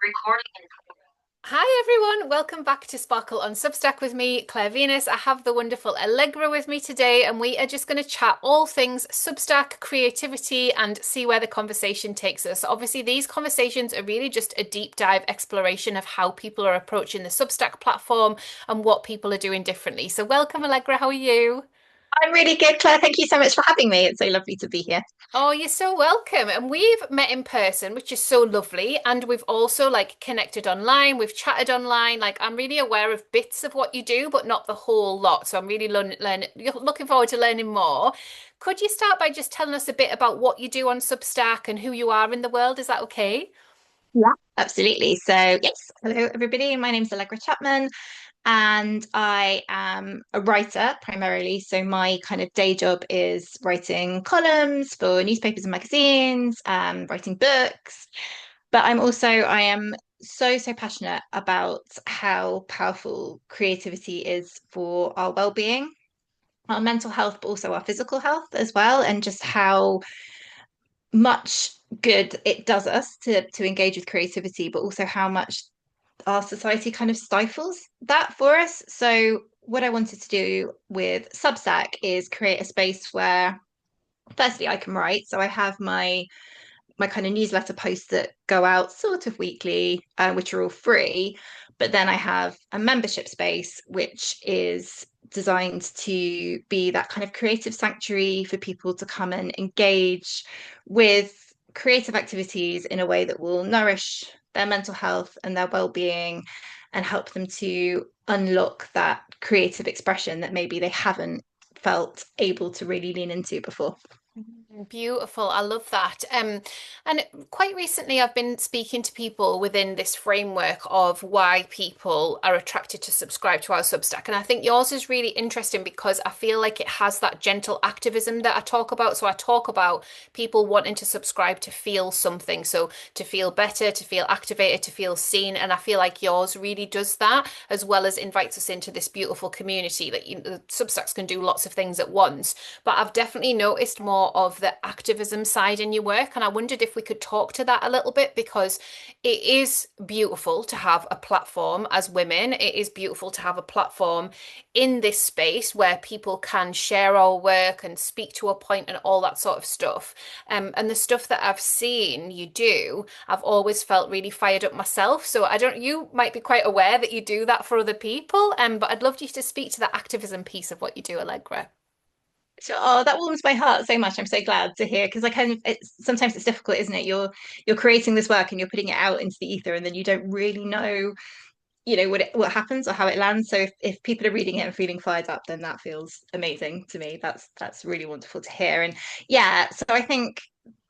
Recording in Hi everyone, welcome back to Sparkle on Substack with me, Claire Venus. I have the wonderful Allegra with me today, and we are just going to chat all things Substack, creativity, and see where the conversation takes us. Obviously, these conversations are really just a deep dive exploration of how people are approaching the Substack platform and what people are doing differently. So, welcome, Allegra. How are you? I'm really good, Claire. Thank you so much for having me. It's so lovely to be here. Oh, you're so welcome. And we've met in person, which is so lovely. And we've also connected online. We've chatted online. Like I'm really aware of bits of what you do, but not the whole lot. So I'm really looking forward to learning more. Could you start by just telling us a bit about what you do on Substack and who you are in the world? Is that okay? Yeah. Absolutely. So, yes, hello, everybody. My name's Allegra Chapman, and I am a writer primarily. So, my kind of day job is writing columns for newspapers and magazines, writing books. But I am so passionate about how powerful creativity is for our well-being, our mental health, but also our physical health as well, and just how much good it does us to engage with creativity, but also how much our society kind of stifles that for us. So what I wanted to do with Substack is create a space where firstly I can write. So I have my kind of newsletter posts that go out sort of weekly, which are all free. But then I have a membership space, which is designed to be that kind of creative sanctuary for people to come and engage with creative activities in a way that will nourish their mental health and their well-being and help them to unlock that creative expression that maybe they haven't felt able to really lean into before. Beautiful. I love that. And quite recently, I've been speaking to people within this framework of why people are attracted to subscribe to our Substack. And I think yours is really interesting because I feel like it has that gentle activism that I talk about. So I talk about people wanting to subscribe to feel something. So to feel better, to feel activated, to feel seen. And I feel like yours really does that, as well as invites us into this beautiful community that Substacks can do lots of things at once. But I've definitely noticed more of the activism side in your work. And I wondered if we could talk to that a little bit because it is beautiful to have a platform as women. It is beautiful to have a platform in this space where people can share our work and speak to a point and all that sort of stuff. And the stuff that I've seen you do, I've always felt really fired up myself. So I don't, you might be quite aware that you do that for other people. But I'd love you to speak to the activism piece of what you do, Allegra. So, oh, that warms my heart so much. I'm so glad to hear because I kind of sometimes it's difficult, isn't it? You're creating this work and you're putting it out into the ether, and then you don't really know, what happens or how it lands. So if people are reading it and feeling fired up, then that feels amazing to me. That's really wonderful to hear. And yeah, so I think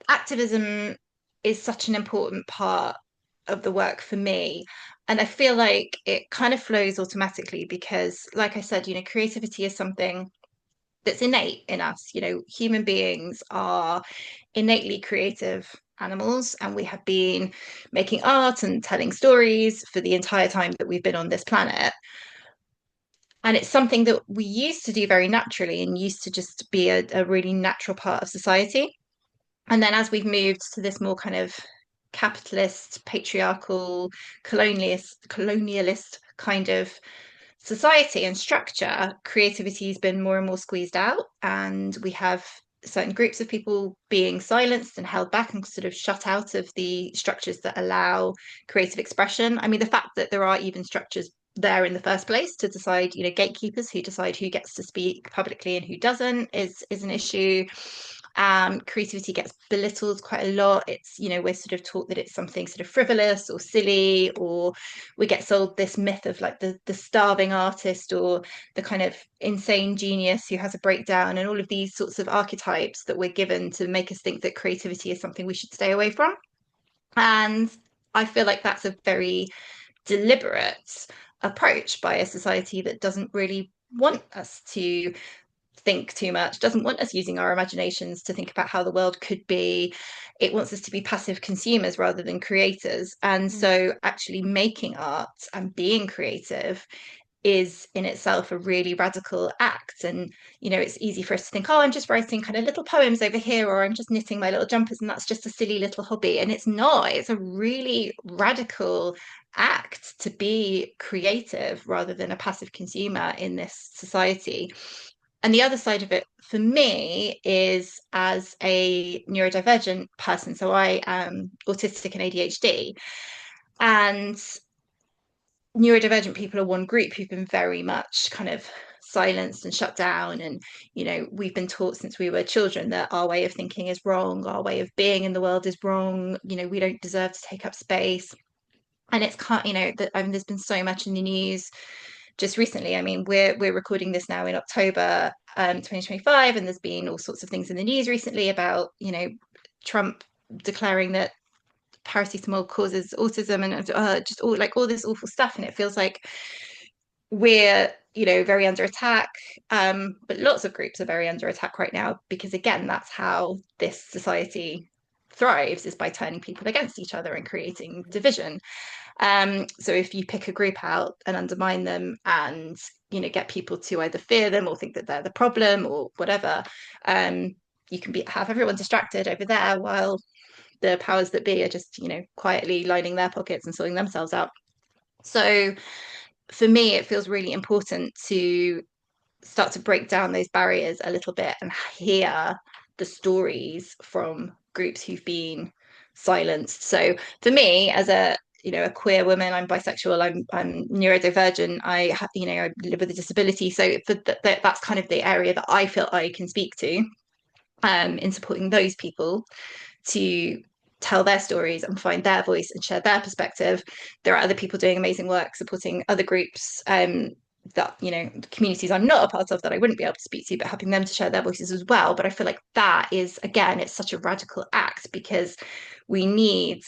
activism is such an important part of the work for me. And I feel like it kind of flows automatically because, like I said, creativity is something that's innate in us. Human beings are innately creative animals, and we have been making art and telling stories for the entire time that we've been on this planet. And it's something that we used to do very naturally and used to just be a really natural part of society. And then as we've moved to this more kind of capitalist, patriarchal, colonialist kind of society and structure, creativity has been more and more squeezed out. And we have certain groups of people being silenced and held back and sort of shut out of the structures that allow creative expression. I mean, the fact that there are even structures there in the first place to decide, gatekeepers who decide who gets to speak publicly and who doesn't is an issue. Creativity gets belittled quite a lot. It's, we're sort of taught that it's something sort of frivolous or silly, or we get sold this myth of like the starving artist or the kind of insane genius who has a breakdown, and all of these sorts of archetypes that we're given to make us think that creativity is something we should stay away from. And I feel like that's a very deliberate approach by a society that doesn't really want us to think too much, doesn't want us using our imaginations to think about how the world could be. It wants us to be passive consumers rather than creators. And Mm. so, actually, making art and being creative is in itself a really radical act. And, it's easy for us to think, oh, I'm just writing kind of little poems over here, or I'm just knitting my little jumpers, and that's just a silly little hobby. And it's not, it's a really radical act to be creative rather than a passive consumer in this society. And the other side of it for me is as a neurodivergent person. So I am autistic and ADHD. And neurodivergent people are one group who've been very much kind of silenced and shut down. And, we've been taught since we were children that our way of thinking is wrong, our way of being in the world is wrong, we don't deserve to take up space. And it's can't, that I mean, there's been so much in the news just recently. I mean, we're recording this now in October 2025, and there's been all sorts of things in the news recently about, Trump declaring that paracetamol causes autism, and just all this awful stuff. And it feels like we're very under attack, but lots of groups are very under attack right now, because again, that's how this society thrives, is by turning people against each other and creating division. So if you pick a group out and undermine them, and get people to either fear them or think that they're the problem or whatever, you can have everyone distracted over there, while the powers that be are just quietly lining their pockets and sorting themselves out. So for me, it feels really important to start to break down those barriers a little bit and hear the stories from groups who've been silenced. So for me, as a queer woman, I'm bisexual, I'm neurodivergent, I live with a disability. So that's kind of the area that I feel I can speak to, in supporting those people to tell their stories and find their voice and share their perspective. There are other people doing amazing work supporting other groups, that the communities I'm not a part of, that I wouldn't be able to speak to, but helping them to share their voices as well. But I feel like that is, again, it's such a radical act, because we need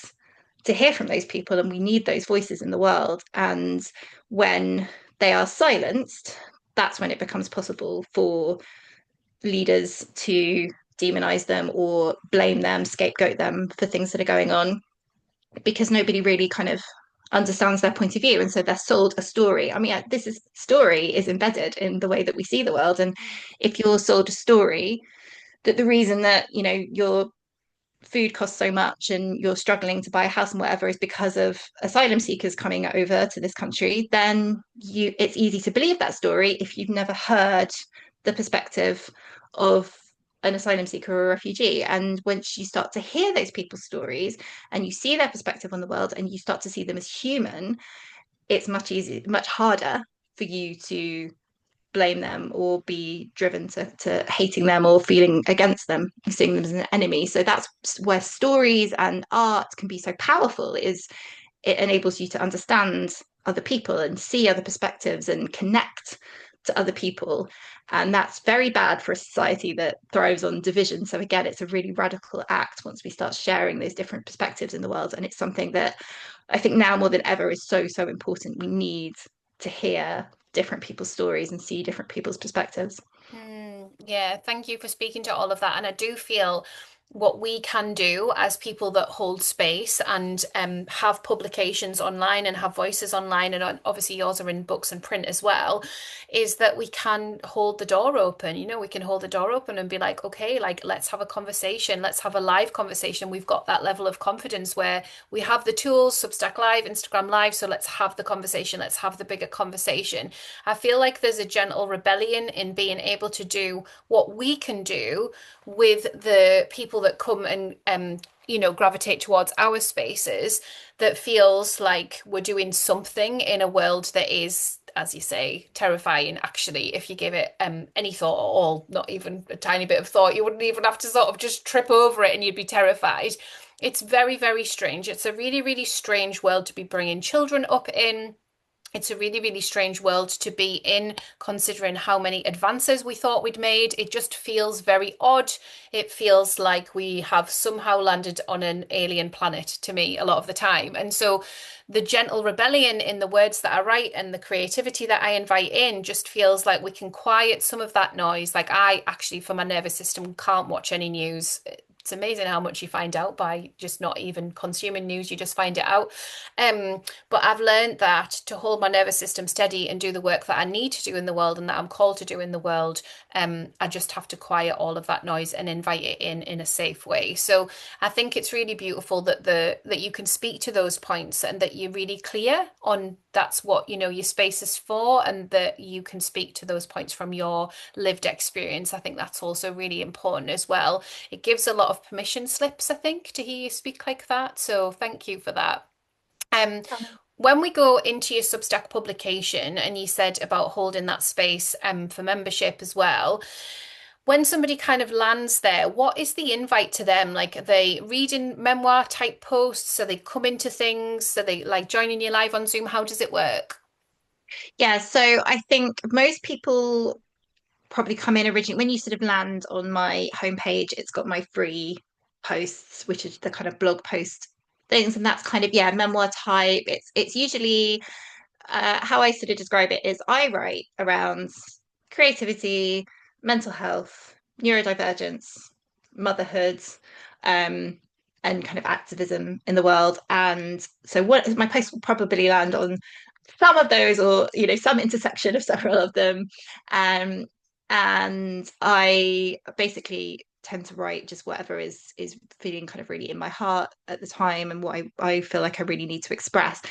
to hear from those people, and we need those voices in the world. And when they are silenced, that's when it becomes possible for leaders to demonize them or blame them, scapegoat them for things that are going on, because nobody really kind of understands their point of view. And so they're sold a story. I mean, story is embedded in the way that we see the world. And if you're sold a story that the reason that, your food costs so much and you're struggling to buy a house and whatever is because of asylum seekers coming over to this country, then it's easy to believe that story if you've never heard the perspective of an asylum seeker or a refugee. And once you start to hear those people's stories and you see their perspective on the world and you start to see them as human, it's much easier, much harder for you to blame them or be driven to hating them or feeling against them, seeing them as an enemy. So that's where stories and art can be so powerful, is it enables you to understand other people and see other perspectives and connect to other people. And that's very bad for a society that thrives on division. So again, it's a really radical act once we start sharing those different perspectives in the world. And it's something that I think now more than ever is so, so important. We need to hear different people's stories and see different people's perspectives. Yeah, thank you for speaking to all of that. And I do feel what we can do as people that hold space and have publications online and have voices online, and obviously yours are in books and print as well, is that we can hold the door open. We can hold the door open and be like, okay, like let's have a conversation, let's have a live conversation. We've got that level of confidence where we have the tools, Substack Live, Instagram Live, so let's have the conversation, let's have the bigger conversation. I feel like there's a gentle rebellion in being able to do what we can do with the people that come and gravitate towards our spaces, that feels like we're doing something in a world that is, as you say, terrifying. Actually, if you give it any thought at all, not even a tiny bit of thought, you wouldn't even have to sort of just trip over it and you'd be terrified. It's very, very strange. It's a really, really strange world to be bringing children up in. It's a really, really strange world to be in, considering how many advances we thought we'd made. It just feels very odd. It feels like we have somehow landed on an alien planet to me a lot of the time. And so the gentle rebellion in the words that I write and the creativity that I invite in just feels like we can quiet some of that noise. Like I actually, for my nervous system, can't watch any news it's amazing how much you find out by just not even consuming news. You just find it out. But I've learned that to hold my nervous system steady and do the work that I need to do in the world and that I'm called to do in the world, I just have to quiet all of that noise and invite it in a safe way. So I think it's really beautiful that that you can speak to those points and that you're really clear on that's what, your space is for, and that you can speak to those points from your lived experience. I think that's also really important as well. It gives a lot of permission slips, I think, to hear you speak like that. So thank you for that. Um, when we go into your Substack publication, and you said about holding that space for membership as well, when somebody kind of lands there, what is the invite to them? Like, are they reading memoir type posts? Are they coming to things? Are they like joining you live on Zoom? How does it work? Yeah, so I think most people probably come in originally when you sort of land on my homepage, it's got my free posts, which is the kind of blog post things, and that's kind of yeah, memoir type. It's usually how I sort of describe it is I write around creativity, mental health, neurodivergence, motherhood, um, and kind of activism in the world. And so what my post will probably land on some of those or some intersection of several of them. Um, and I basically tend to write just whatever is feeling kind of really in my heart at the time and what I feel like I really need to express.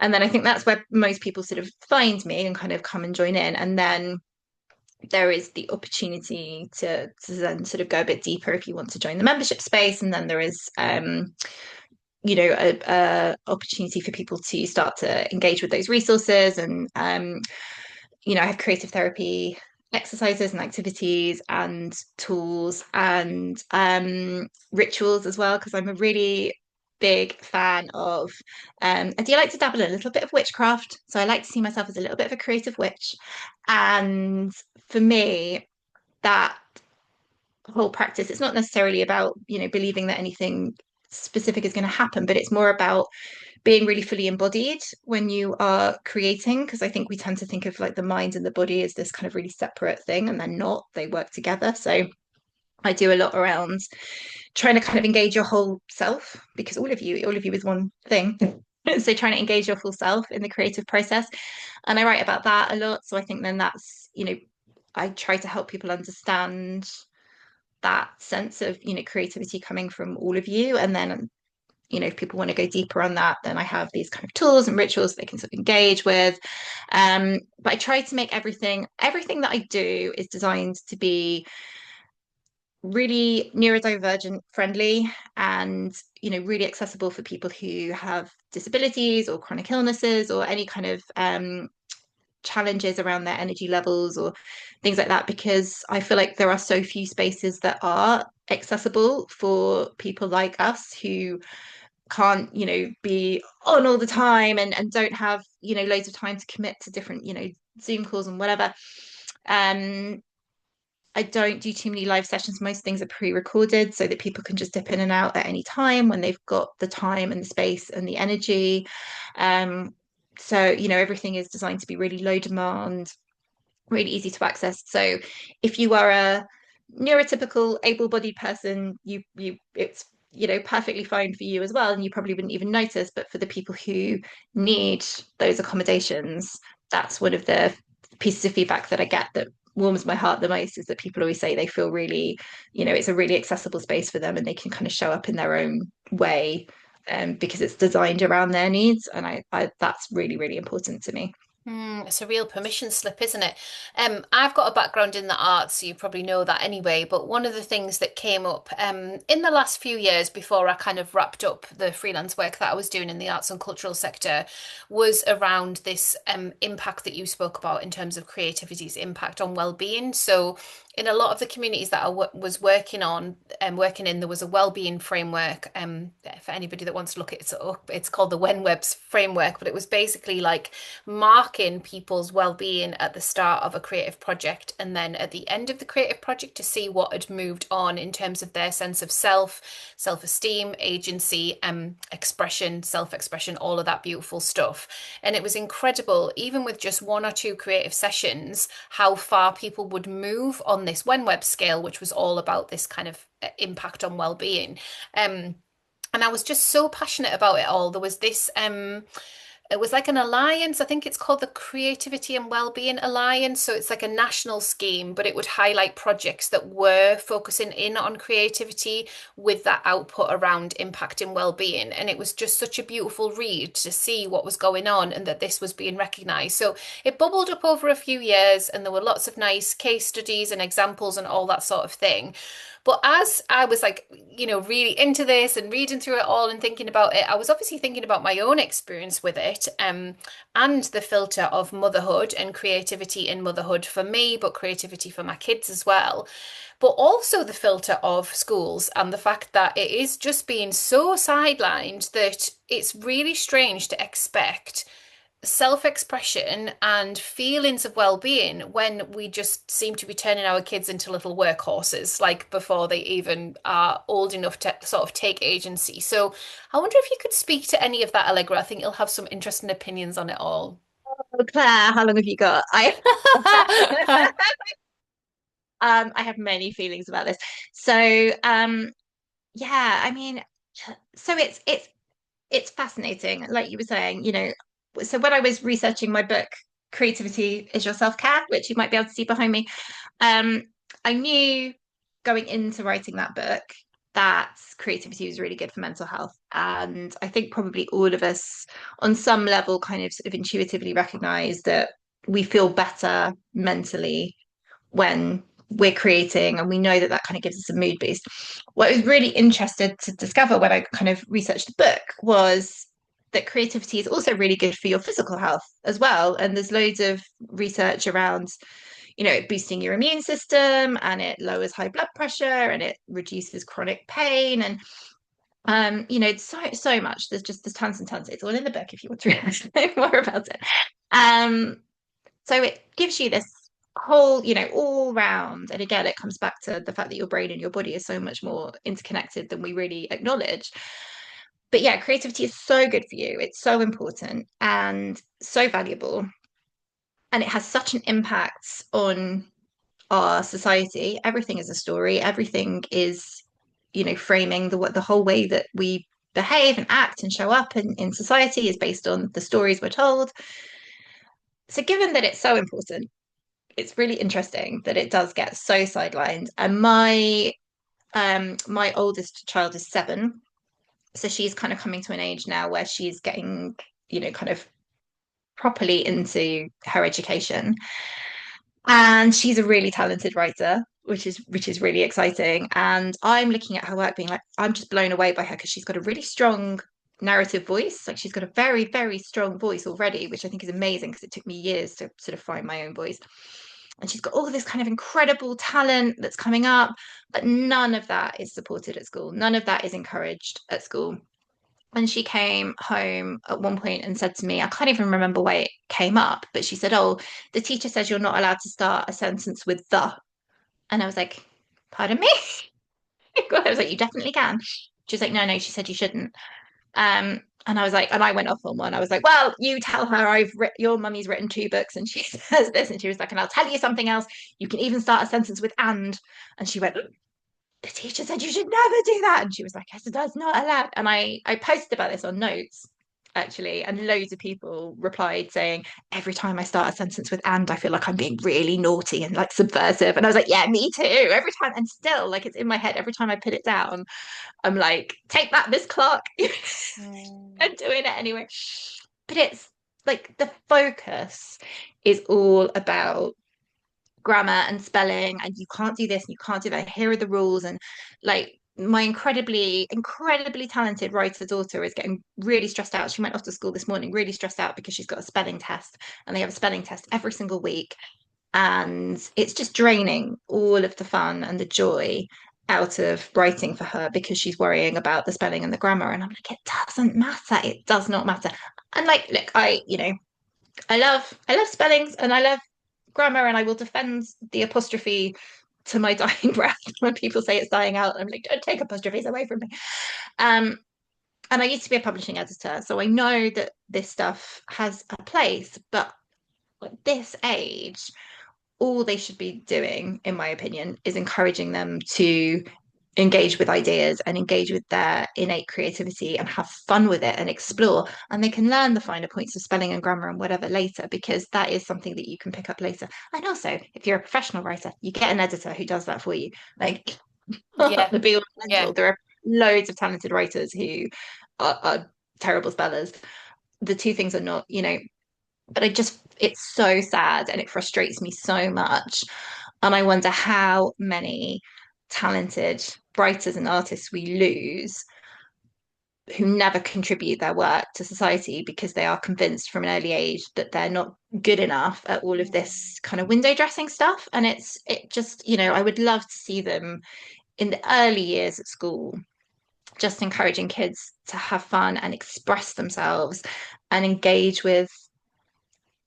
And then I think that's where most people sort of find me and kind of come and join in. And then there is the opportunity to then sort of go a bit deeper if you want to join the membership space. And then there is a opportunity for people to start to engage with those resources. And I have creative therapy exercises and activities and tools and rituals as well, because I'm a really big fan of I do like to dabble a little bit of witchcraft. So I like to see myself as a little bit of a creative witch. And for me, that whole practice, it's not necessarily about, believing that anything specific is going to happen, but it's more about being really fully embodied when you are creating, because I think we tend to think of like the mind and the body as this kind of really separate thing, and they're not, they work together. So I do a lot around trying to kind of engage your whole self, because all of you is one thing. So trying to engage your full self in the creative process. And I write about that a lot. So I think then that's, I try to help people understand that sense of, creativity coming from all of you. And then if people want to go deeper on that, then I have these kind of tools and rituals they can sort of engage with. But I try to make everything that I do is designed to be really neurodivergent friendly and really accessible for people who have disabilities or chronic illnesses or any kind of challenges around their energy levels or things like that, because I feel like there are so few spaces that are accessible for people like us who can't be on all the time and don't have loads of time to commit to different Zoom calls and whatever. um I don't do too many live sessions. Most things are pre-recorded so that people can just dip in and out at any time when they've got the time and the space and the energy. So everything is designed to be really low demand, really easy to access. So if you are a neurotypical able-bodied person, you it's perfectly fine for you as well, and you probably wouldn't even notice. But for the people who need those accommodations, that's one of the pieces of feedback that I get that warms my heart the most, is that people always say they feel really, it's a really accessible space for them and they can kind of show up in their own way, because it's designed around their needs. And I that's really, really important to me. It's a real permission slip, isn't it? I've got a background in the arts, so you probably know that anyway. But one of the things that came up in the last few years before I kind of wrapped up the freelance work that I was doing in the arts and cultural sector was around this impact that you spoke about in terms of creativity's impact on well-being. So in a lot of the communities that I was working on and working in, there was a well-being framework. For anybody that wants to look it up, it's called the When Web's framework, but it was basically like marking tracking people's well-being at the start of a creative project and then at the end of the creative project to see what had moved on in terms of their sense of self, self-esteem, agency, expression, self-expression, all of that beautiful stuff. And it was incredible, even with just one or two creative sessions, how far people would move on this WenWeb scale, which was all about this kind of impact on well-being. Um, and I was just so passionate about it all. There was this it was like an alliance. I think it's called the Creativity and Wellbeing Alliance. So it's like a national scheme, but it would highlight projects that were focusing in on creativity with that output around impacting well-being. And it was just such a beautiful read to see what was going on and that this was being recognised. So it bubbled up over a few years, and there were lots of nice case studies and examples and all that sort of thing. But as I was like, really into this and reading through it all and thinking about it, I was obviously thinking about my own experience with it, and the filter of motherhood and creativity in motherhood for me, but creativity for my kids as well. But also the filter of schools and the fact that it is just being so sidelined that it's really strange to expect self-expression and feelings of well-being when we just seem to be turning our kids into little workhorses, like before they even are old enough to sort of take agency. So I wonder if you could speak to any of that, Allegra. I think you'll have some interesting opinions on it all. Oh, Claire, how long have you got? I have many feelings about this. So, yeah, I mean, so it's fascinating, like you were saying, so when I was researching my book, Creativity is Your Self-Care, which you might be able to see behind me, um, I knew going into writing that book that creativity was really good for mental health. And I think probably all of us on some level kind of sort of intuitively recognize that we feel better mentally when we're creating, and we know that that kind of gives us a mood boost. What I was really interested to discover when I kind of researched the book was that creativity is also really good for your physical health as well. And there's loads of research around, boosting your immune system, and it lowers high blood pressure, and it reduces chronic pain, and so much. There's tons and tons. It's all in the book if you want to know more about it. Um, so it gives you this whole, all round. And again, it comes back to the fact that your brain and your body is so much more interconnected than we really acknowledge. But yeah, creativity is so good for you. It's so important and so valuable. And it has such an impact on our society. Everything is a story. Everything is, framing the whole way that we behave and act and show up in society is based on the stories we're told. So given that it's so important, it's really interesting that it does get so sidelined. And my oldest child is 7, so she's kind of coming to an age now where she's getting, kind of properly into her education. And she's a really talented writer, which is really exciting. And I'm looking at her work being like, I'm just blown away by her because she's got a really strong narrative voice. Like she's got a very, very strong voice already, which I think is amazing because it took me years to sort of find my own voice. And she's got all this kind of incredible talent that's coming up, but none of that is supported at school. None of that is encouraged at school. And she came home at one point and said to me, I can't even remember why it came up, but she said, "Oh, the teacher says you're not allowed to start a sentence with the." And I was like, "Pardon me?" I was like, "You definitely can." She was like, "No, no," she said, "You shouldn't." And I was like, and I went off on one. I was like, "Well, you tell her your mummy's written 2 books and she says this." And she was like, "And I'll tell you something else. You can even start a sentence with and." And she went, "The teacher said you should never do that." And she was like, "Yes, that's not allowed." And I posted about this on Notes actually, and loads of people replied saying, "Every time I start a sentence with and, I feel like I'm being really naughty and like subversive." And I was like, "Yeah, me too." Every time, and still, like, it's in my head. Every time I put it down, I'm like, "Take that, Miss Clark." Mm. I'm doing it anyway. But it's like the focus is all about grammar and spelling, and you can't do this and you can't do that. Here are the rules. And like my incredibly talented writer daughter is getting really stressed out. She went off to school this morning really stressed out because she's got a spelling test, and they have a spelling test every single week, and it's just draining all of the fun and the joy out of writing for her because she's worrying about the spelling and the grammar. And I'm like, it doesn't matter. It does not matter. And like, look, I I love spellings and I love grammar, and I will defend the apostrophe to my dying breath when people say it's dying out. I'm like, don't take apostrophes away from me. Um, and I used to be a publishing editor, so I know that this stuff has a place, but at this age, all they should be doing, in my opinion, is encouraging them to engage with ideas and engage with their innate creativity and have fun with it and explore. And they can learn the finer points of spelling and grammar and whatever later, because that is something that you can pick up later. And also, if you're a professional writer, you get an editor who does that for you. Like Yeah, the be all and end yeah. all. There are loads of talented writers who are terrible spellers. The two things are not, but it's so sad and it frustrates me so much. And I wonder how many talented writers and artists we lose who never contribute their work to society because they are convinced from an early age that they're not good enough at all of this kind of window dressing stuff. And it just, I would love to see them in the early years at school, just encouraging kids to have fun and express themselves and engage with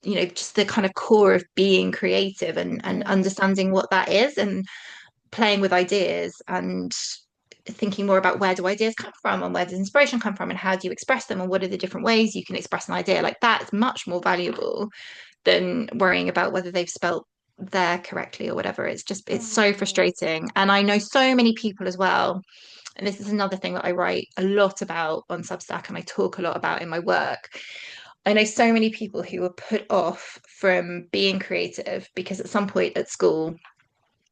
just the kind of core of being creative and Mm, understanding what that is and playing with ideas and thinking more about where do ideas come from and where does inspiration come from and how do you express them and what are the different ways you can express an idea. Like that is much more valuable than worrying about whether they've spelt there correctly or whatever. It's so mm, frustrating. And I know so many people as well, and this is another thing that I write a lot about on Substack and I talk a lot about in my work. I know so many people who were put off from being creative because at some point at school,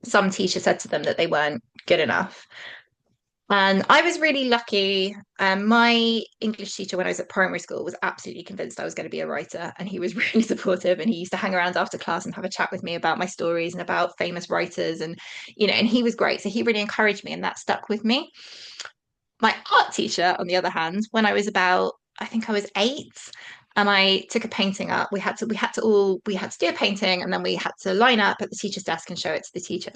some teacher said to them that they weren't good enough. And I was really lucky. My English teacher, when I was at primary school, was absolutely convinced I was going to be a writer. And he was really supportive. And he used to hang around after class and have a chat with me about my stories and about famous writers. And he was great. So he really encouraged me, and that stuck with me. My art teacher, on the other hand, when I was about, I think I was 8, and I took a painting up. We had to do a painting, and then we had to line up at the teacher's desk and show it to the teacher.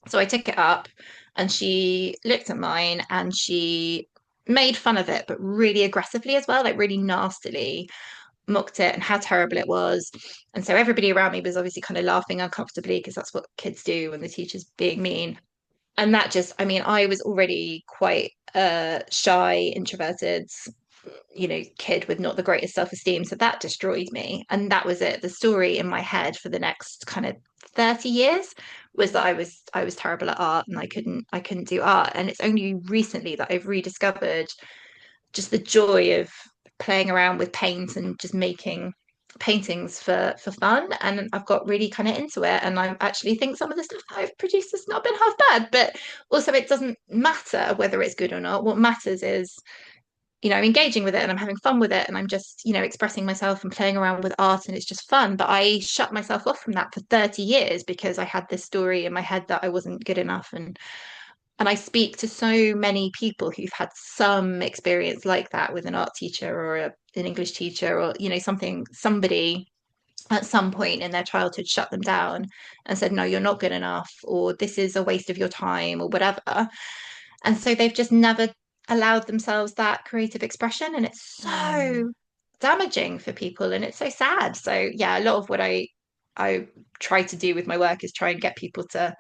So I took it up, and she looked at mine, and she made fun of it, but really aggressively as well, like really nastily mocked it and how terrible it was. And so everybody around me was obviously kind of laughing uncomfortably because that's what kids do when the teacher's being mean. And that just, I mean, I was already quite a shy, introverted, kid with not the greatest self-esteem. So that destroyed me. And that was it. The story in my head for the next kind of 30 years was that I was terrible at art and I couldn't do art. And it's only recently that I've rediscovered just the joy of playing around with paint and just making paintings for fun. And I've got really kind of into it, and I actually think some of the stuff that I've produced has not been half bad. But also it doesn't matter whether it's good or not. What matters is I'm engaging with it and I'm having fun with it, and I'm just expressing myself and playing around with art, and it's just fun. But I shut myself off from that for 30 years because I had this story in my head that I wasn't good enough. And I speak to so many people who've had some experience like that with an art teacher or an English teacher, or somebody at some point in their childhood shut them down and said, no, you're not good enough, or this is a waste of your time, or whatever. And so they've just never allowed themselves that creative expression. And it's mm. so damaging for people, and it's so sad. So yeah, a lot of what I try to do with my work is try and get people to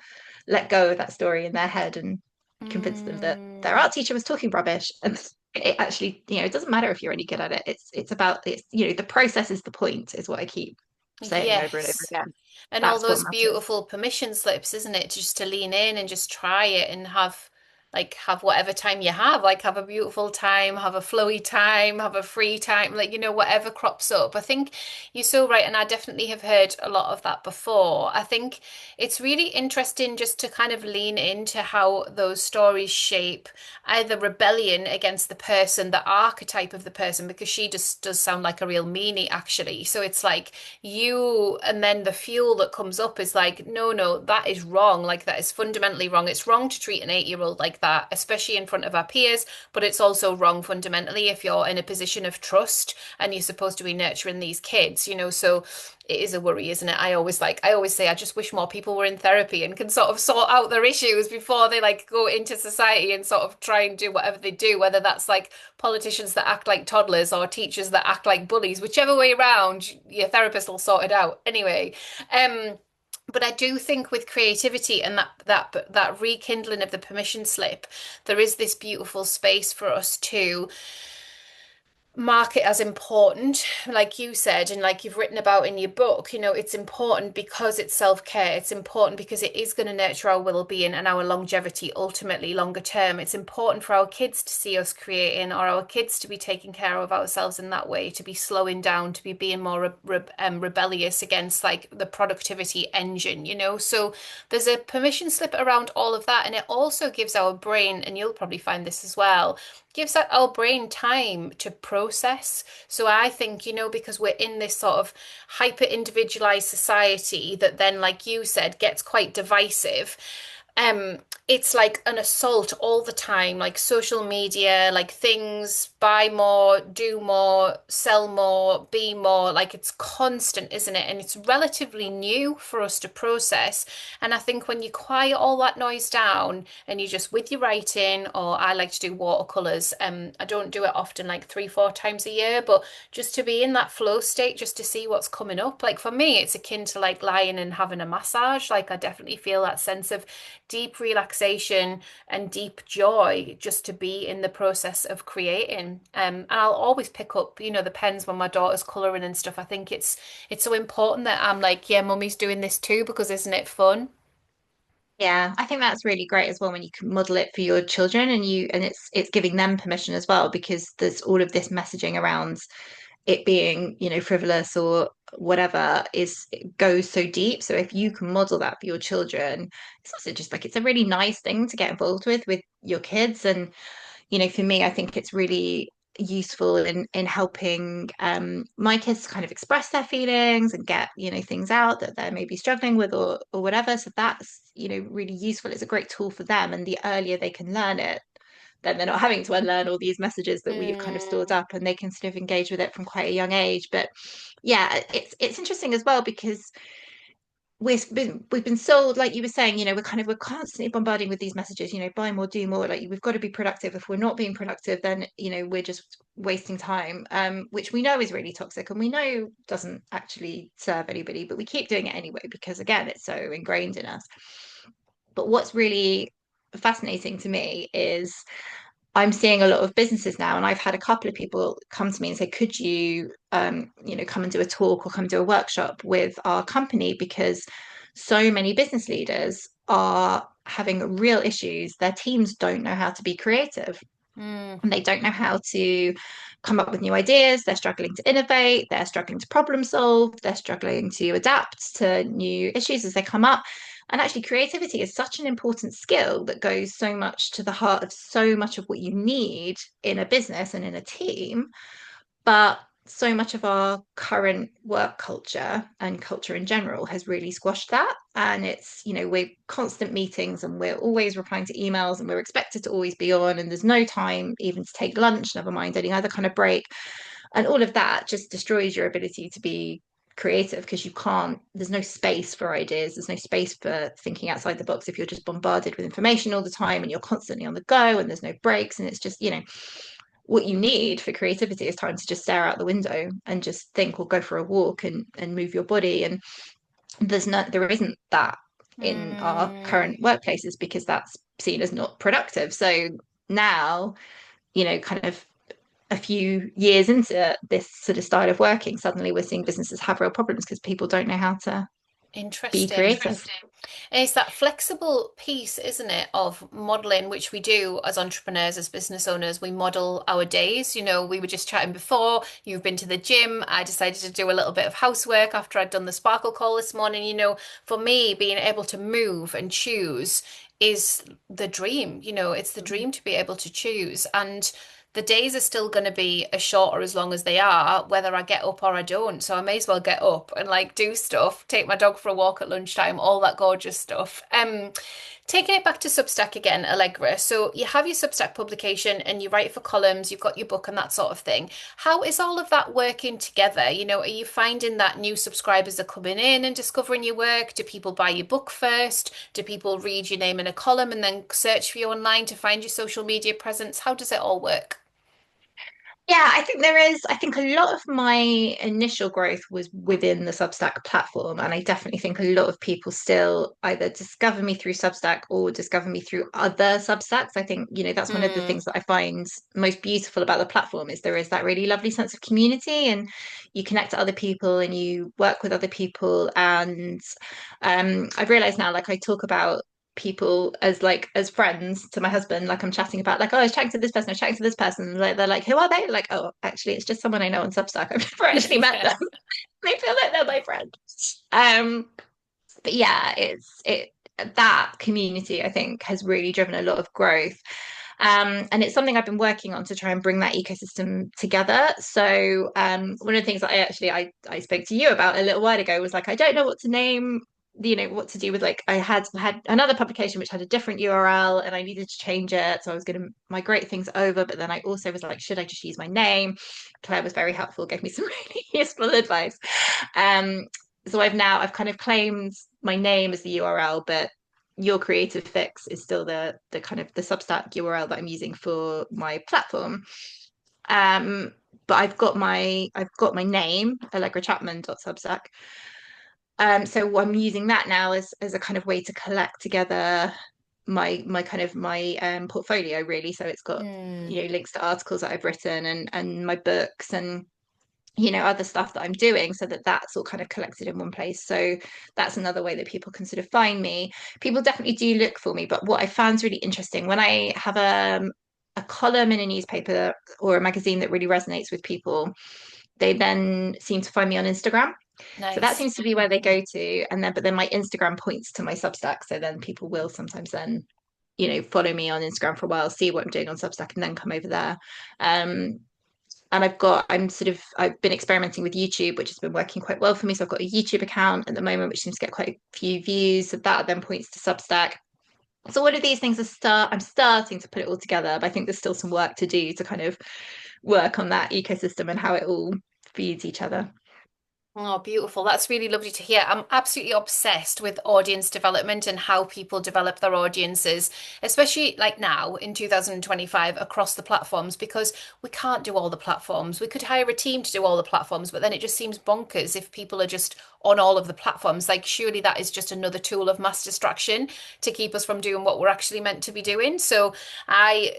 let go of that story in their head and convince them that their Mm. art teacher was talking rubbish. And it actually, it doesn't matter if you're any good at it. It's about this, the process is the point, is what I keep saying over and over Yes. again. And all That's what those matters. beautiful permission slips, isn't it? Just to lean in and just try it and have whatever time you have, like have a beautiful time, have a flowy time, have a free time, like whatever crops up. I think you're so right, and I definitely have heard a lot of that before. I think it's really interesting just to kind of lean into how those stories shape either rebellion against the person, the archetype of the person, because she just does sound like a real meanie actually. So it's like you, and then the fuel that comes up is like, no, no, that is wrong. Like that is fundamentally wrong. It's wrong to treat an 8-year-old like that, especially in front of our peers, but it's also wrong fundamentally if you're in a position of trust and you're supposed to be nurturing these kids, so it is a worry, isn't it? I always say I just wish more people were in therapy and can sort of sort out their issues before they like go into society and sort of try and do whatever they do, whether that's like politicians that act like toddlers or teachers that act like bullies, whichever way around, your therapist will sort it out. Anyway, but I do think with creativity and that rekindling of the permission slip, there is this beautiful space for us to mark it as important, like you said, and like you've written about in your book, it's important because it's self-care. It's important because it is going to nurture our well-being and our longevity, ultimately longer term. It's important for our kids to see us creating, or our kids to be taking care of ourselves in that way, to be slowing down, to be being more rebellious against like the productivity engine, So there's a permission slip around all of that, and it also gives our brain, and you'll probably find this as well, gives our brain time to process. So I think, because we're in this sort of hyper individualized society that then, like you said, gets quite divisive. Um, it's like an assault all the time, like social media, like things, buy more, do more, sell more, be more, like it's constant, isn't it? And it's relatively new for us to process. And I think when you quiet all that noise down and you just with your writing, or I like to do watercolors, I don't do it often, like 3, 4 times a year, but just to be in that flow state, just to see what's coming up. Like for me, it's akin to like lying and having a massage. Like I definitely feel that sense of deep relaxation and deep joy just to be in the process of creating. And I'll always pick up, the pens when my daughter's colouring and stuff. I think it's so important that I'm like, yeah, mummy's doing this too, because isn't it fun? Yeah, I think that's really great as well when you can model it for your children and it's giving them permission as well because there's all of this messaging around it being, frivolous or whatever is it goes so deep. So if you can model that for your children, it's also just like it's a really nice thing to get involved with your kids. And for me, I think it's really useful in helping my kids kind of express their feelings and get things out that they're maybe struggling with or whatever. So that's really useful. It's a great tool for them, and the earlier they can learn it, then they're not having to unlearn all these messages that we've kind of stored Mm, up, and they can sort of engage with it from quite a young age. But yeah, it's interesting as well because we've been sold, like you were saying, we're constantly bombarding with these messages, buy more, do more, like we've got to be productive. If we're not being productive, then we're just wasting time, which we know is really toxic and we know doesn't actually serve anybody, but we keep doing it anyway because again it's so ingrained in us. But what's really fascinating to me is I'm seeing a lot of businesses now, and I've had a couple of people come to me and say, "Could you, come and do a talk or come do a workshop with our company?" Because so many business leaders are having real issues. Their teams don't know how to be creative, mm, and they don't know how to come up with new ideas. They're struggling to innovate. They're struggling to problem solve. They're struggling to adapt to new issues as they come up. And actually, creativity is such an important skill that goes so much to the heart of so much of what you need in a business and in a team. But so much of our current work culture and culture in general has really squashed that. And it's, we're constant meetings and we're always replying to emails and we're expected to always be on, and there's no time even to take lunch, never mind any other kind of break. And all of that just destroys your ability to be creative because there's no space for ideas, there's no space for thinking outside the box if you're just bombarded with information all the time and you're constantly on the go and there's no breaks. And it's just, what you need for creativity is time to just stare out the window and just think or go for a walk and move your body. And there isn't that in our mm. current workplaces because that's seen as not productive. So now, kind of a few years into this sort of style of working, suddenly we're seeing businesses have real problems because people don't know how to be Interesting. creative. And it's that flexible piece, isn't it, of modeling, which we do as entrepreneurs, as business owners. We model our days. We were just chatting before. You've been to the gym. I decided to do a little bit of housework after I'd done the sparkle call this morning. For me, being able to move and choose is the dream. It's the dream to be able to choose. And the days are still going to be as short or as long as they are, whether I get up or I don't. So I may as well get up and like do stuff, take my dog for a walk at lunchtime, all that gorgeous stuff. Taking it back to Substack again, Allegra. So you have your Substack publication and you write for columns, you've got your book and that sort of thing. How is all of that working together? Are you finding that new subscribers are coming in and discovering your work? Do people buy your book first? Do people read your name in a column and then search for you online to find your social media presence? How does it all work? Yeah, I think there is. I think a lot of my initial growth was within the Substack platform. And I definitely think a lot of people still either discover me through Substack or discover me through other Substacks. I think, that's one of the Mm, things that I find most beautiful about the platform is there is that really lovely sense of community and you connect to other people and you work with other people. And I've realized now, like I talk about people as friends to my husband, like I'm chatting about like, oh, I was chatting to this person, I was chatting to this person, like they're like, who are they? Like, oh, actually it's just someone I know on Substack. I've never actually met yeah. them. They feel like they're my friend. um but yeah, it that community I think has really driven a lot of growth. And it's something I've been working on to try and bring that ecosystem together. So one of the things that I spoke to you about a little while ago was like, I don't know what to name, what to do with like I had another publication which had a different URL and I needed to change it. So I was going to migrate things over, but then I also was like, should I just use my name? Claire was very helpful, gave me some really useful advice. Um, so I've kind of claimed my name as the URL, but your creative fix is still the kind of the Substack URL that I'm using for my platform. Um, but I've got my name, allegrachapman.substack. So I'm using that now as a kind of way to collect together my portfolio really. So it's got Mm. links to articles that I've written and my books and other stuff that I'm doing so that that's all kind of collected in one place. So that's another way that people can sort of find me. People definitely do look for me, but what I found is really interesting when I have a column in a newspaper or a magazine that really resonates with people, they then seem to find me on Instagram. So that Nice. seems to be where they go to. And then, but then my Instagram points to my Substack. So then people will sometimes then, follow me on Instagram for a while, see what I'm doing on Substack, and then come over there. Um, and I've been experimenting with YouTube, which has been working quite well for me. So I've got a YouTube account at the moment, which seems to get quite a few views. So that then points to Substack. So all of these things I'm starting to put it all together, but I think there's still some work to do to kind of work on that ecosystem and how it all feeds each other. Oh, beautiful. That's really lovely to hear. I'm absolutely obsessed with audience development and how people develop their audiences, especially like now in 2025 across the platforms, because we can't do all the platforms. We could hire a team to do all the platforms, but then it just seems bonkers if people are just on all of the platforms. Like, surely that is just another tool of mass distraction to keep us from doing what we're actually meant to be doing. So I,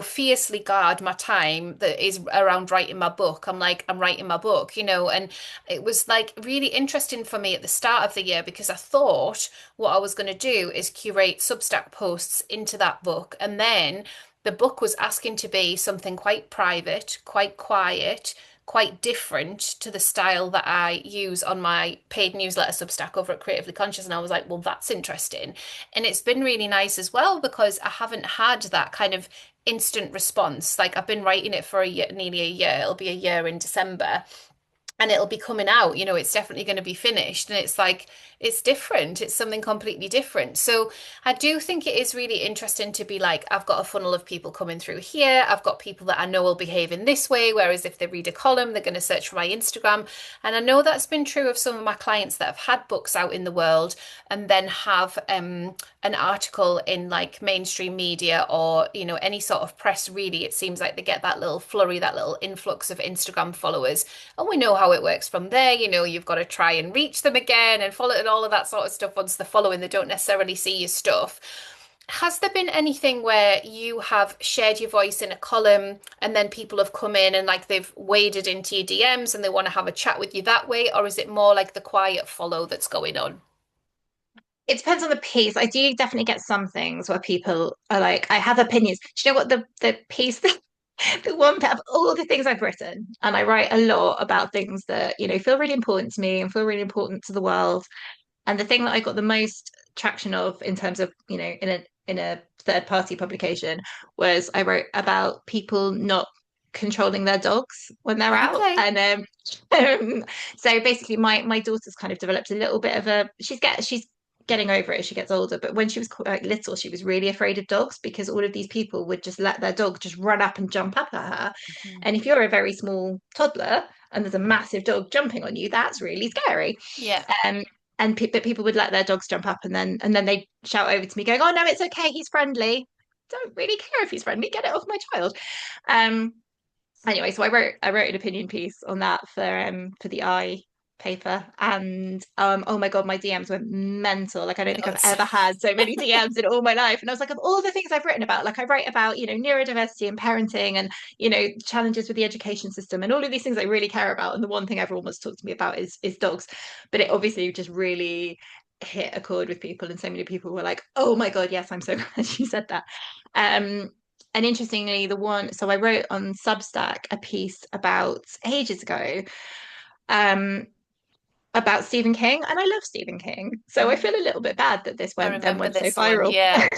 fiercely guard my time that is around writing my book. I'm like, I'm writing my book, and it was like really interesting for me at the start of the year because I thought what I was going to do is curate Substack posts into that book. And then the book was asking to be something quite private, quite quiet, quite different to the style that I use on my paid newsletter Substack over at Creatively Conscious. And I was like, well, that's interesting. And it's been really nice as well because I haven't had that kind of instant response. Like I've been writing it for a year, nearly a year. It'll be a year in December and it'll be coming out, it's definitely going to be finished. And it's like, it's different. It's something completely different. So I do think it is really interesting to be like, I've got a funnel of people coming through here. I've got people that I know will behave in this way. Whereas if they read a column, they're going to search for my Instagram. And I know that's been true of some of my clients that have had books out in the world and then have an article in like mainstream media or, any sort of press, really. It seems like they get that little flurry, that little influx of Instagram followers. And we know how it works from there. You've got to try and reach them again and follow and all of that sort of stuff. Once they're following, they don't necessarily see your stuff. Has there been anything where you have shared your voice in a column and then people have come in and like they've waded into your DMs and they want to have a chat with you that way? Or is it more like the quiet follow that's going on? It depends on the piece. I do definitely get some things where people are like, I have opinions. Do you know what the piece that the one of all the things I've written, and I write a lot about things that, feel really important to me and feel really important to the world. And the thing that I got the most traction of in terms of, in a third party publication was I wrote about people not controlling their dogs when they're out. Okay. And um, so basically my daughter's kind of developed a little bit of a she's getting over it as she gets older, but when she was quite little she was really afraid of dogs because all of these people would just let their dog just run up and jump up at her. Mhm. And if you're a very small toddler and there's a massive dog jumping on you, that's really scary. Yeah. um but people would let their dogs jump up and then they shout over to me going, oh no, it's okay, he's friendly. Don't really care if he's friendly, get it off my child. um Anyway, so I wrote an opinion piece on that for the I paper, and oh my god, my DMs went mental. Like I don't think I've Nuts. ever had so many DMs in all my life. And I was like, of all the things I've written about, like I write about, neurodiversity and parenting and, challenges with the education system and all of these things I really care about. And the one thing everyone wants to talk to me about is dogs. But it obviously just really hit a chord with people, and so many people were like, oh my god, yes, I'm so glad you said that. um and interestingly, so I wrote on Substack a piece about ages ago, um, about Stephen King, and I love Stephen King, so I Mhm. feel a little bit bad that this I went remember so this one. viral. Yeah.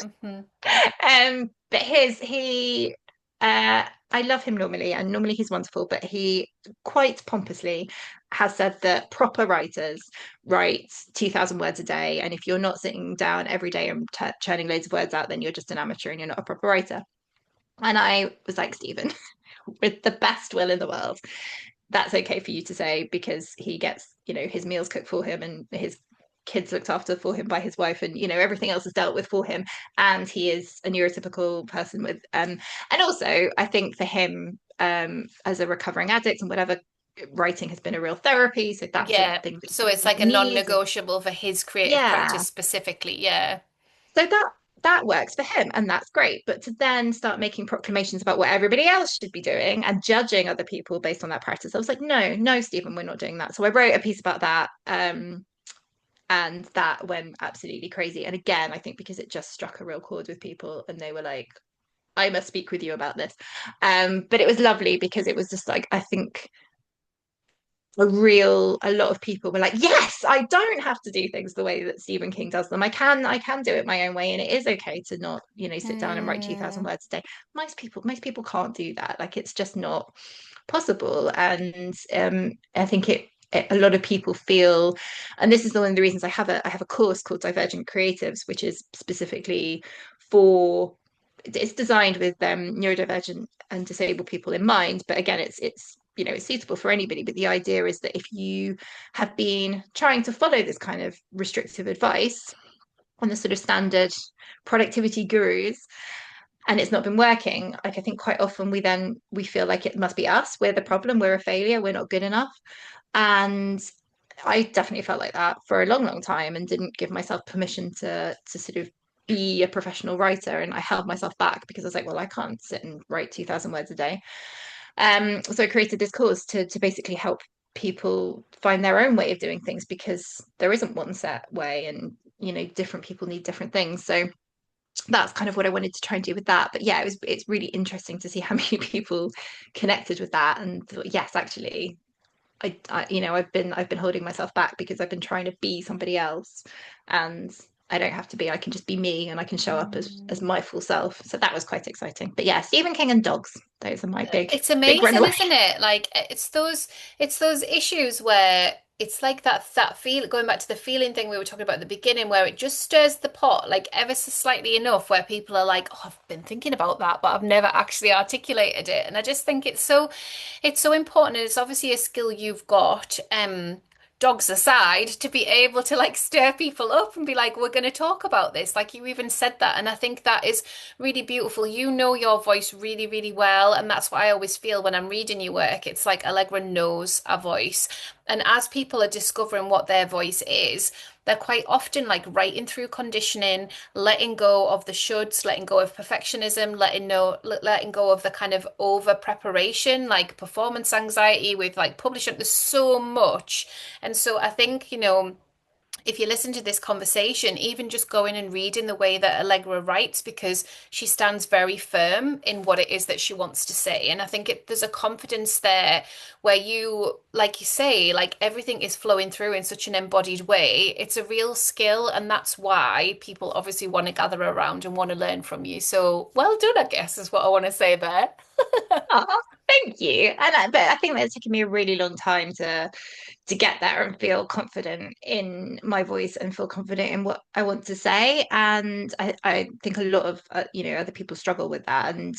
But his he I love him normally, and normally he's wonderful, but he quite pompously has said that proper writers write 2,000 words a day, and if you're not sitting down every day and churning loads of words out, then you're just an amateur and you're not a proper writer. And I was like, Stephen, with the best will in the world, that's okay for you to say because he gets, his meals cooked for him and his kids looked after for him by his wife, and everything else is dealt with for him, and he is a neurotypical person with and also I think for him, as a recovering addict and whatever, writing has been a real therapy, so that's a Yeah. thing that So it's he like a needs. non-negotiable for his creative Yeah, practice specifically. Yeah. so that works for him, and that's great. But to then start making proclamations about what everybody else should be doing and judging other people based on that practice, I was like, no, no, Stephen, we're not doing that. So I wrote a piece about that, and that went absolutely crazy. And again, I think because it just struck a real chord with people, and they were like, I must speak with you about this. But it was lovely because it was just like, I think a lot of people were like, yes, I don't have to do things the way that Stephen King does them. I can do it my own way, and it is okay to not, sit down and write 2,000 Mm, words a day. Most people can't do that. Like it's just not possible. And I think a lot of people feel, and this is one of the reasons I have a course called Divergent Creatives, which is specifically for it's designed with neurodivergent and disabled people in mind, but again, it's suitable for anybody. But the idea is that if you have been trying to follow this kind of restrictive advice on the sort of standard productivity gurus, and it's not been working, like I think quite often we feel like it must be us, we're the problem, we're a failure, we're not good enough. And I definitely felt like that for a long, long time, and didn't give myself permission to sort of be a professional writer. And I held myself back because I was like, well, I can't sit and write 2,000 words a day. So I created this course to basically help people find their own way of doing things, because there isn't one set way, and different people need different things. So that's kind of what I wanted to try and do with that. But yeah, it's really interesting to see how many people connected with that and thought, yes, actually, I've been holding myself back because I've been trying to be somebody else, and I don't have to be. I can just be me, and I can show up as mm. my full self. So that was quite exciting. But yeah, Stephen King and dogs. Those are my It's big amazing, runaway. isn't it? Like it's those issues where it's like that feel going back to the feeling thing we were talking about at the beginning, where it just stirs the pot like ever so slightly enough where people are like, oh, I've been thinking about that, but I've never actually articulated it. And I just think it's so important, and it's obviously a skill you've got. Dogs aside, to be able to like stir people up and be like, we're going to talk about this. Like you even said that. And I think that is really beautiful. You know your voice really, really well. And that's what I always feel when I'm reading your work. It's like Allegra knows a voice. And as people are discovering what their voice is, they're quite often like writing through conditioning, letting go of the shoulds, letting go of perfectionism, letting go of the kind of over preparation, like performance anxiety with like publishing. There's so much. And so I think, if you listen to this conversation, even just going and reading the way that Allegra writes, because she stands very firm in what it is that she wants to say. And I think there's a confidence there where you, like you say, like everything is flowing through in such an embodied way. It's a real skill, and that's why people obviously want to gather around and want to learn from you. So well done, I guess, is what I want to say there. Oh, thank you. But I think that's taken me a really long time to get there and feel confident in my voice and feel confident in what I want to say. And I think a lot of other people struggle with that, and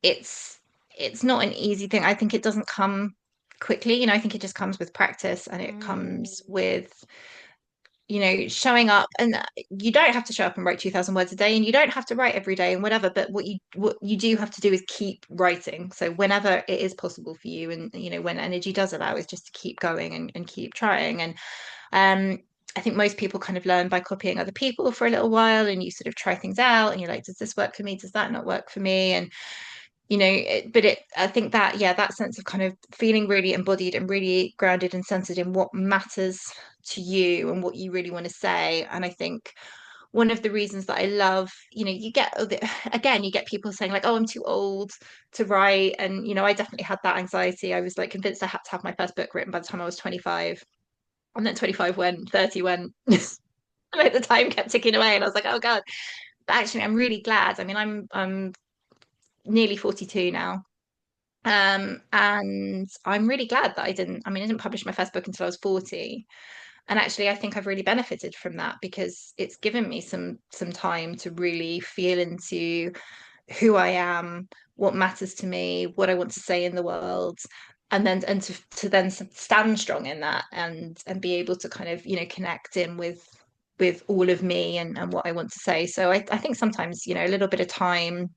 it's it's not an easy thing. I think it doesn't come quickly. I think it just comes with practice, and it Mm, comes with showing up. And you don't have to show up and write 2,000 words a day, and you don't have to write every day and whatever, but what you do have to do is keep writing. So whenever it is possible for you, and when energy does allow, is just to keep going and keep trying. And I think most people kind of learn by copying other people for a little while, and you sort of try things out, and you're like, does this work for me? Does that not work for me? And I think that, yeah, that sense of kind of feeling really embodied and really grounded and centered in what matters to you and what you really want to say. And I think one of the reasons that I love, again, you get people saying like, oh, I'm too old to write. And, I definitely had that anxiety. I was like convinced I had to have my first book written by the time I was 25. And then 25 went, 30 went. Like the time kept ticking away. And I was like, oh God. But actually, I'm really glad. I mean, I'm nearly 42 now. And I'm really glad that I didn't publish my first book until I was 40. And actually, I think I've really benefited from that because it's given me some time to really feel into who I am, what matters to me, what I want to say in the world, and to then stand strong in that and be able to kind of, connect in with all of me and what I want to say. So I think sometimes, a little bit of time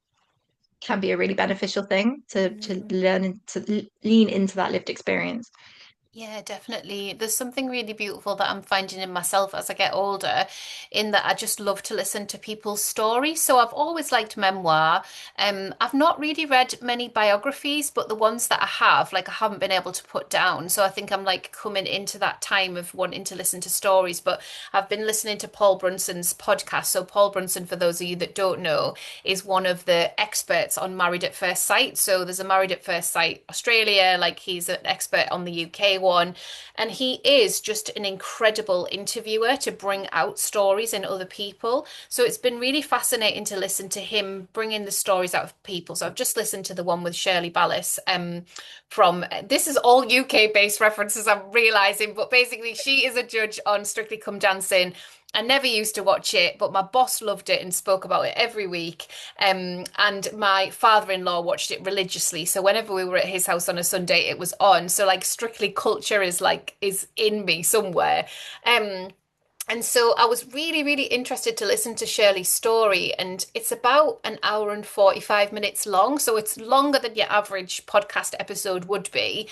can be a really beneficial thing to mm. learn and to lean into that lived experience. Yeah, definitely. There's something really beautiful that I'm finding in myself as I get older, in that I just love to listen to people's stories. So I've always liked memoir. I've not really read many biographies, but the ones that I have, like I haven't been able to put down. So I think I'm like coming into that time of wanting to listen to stories. But I've been listening to Paul Brunson's podcast. So Paul Brunson, for those of you that don't know, is one of the experts on Married at First Sight. So there's a Married at First Sight Australia, like he's an expert on the UK one. And he is just an incredible interviewer to bring out stories in other people. So it's been really fascinating to listen to him bringing the stories out of people. So I've just listened to the one with Shirley Ballas from, this is all UK based references, I'm realizing, but basically she is a judge on Strictly Come Dancing. I never used to watch it, but my boss loved it and spoke about it every week. And my father-in-law watched it religiously. So whenever we were at his house on a Sunday, it was on. So like Strictly Culture is in me somewhere. Um, and so I was really, really interested to listen to Shirley's story, and it's about an hour and 45 minutes long. So it's longer than your average podcast episode would be,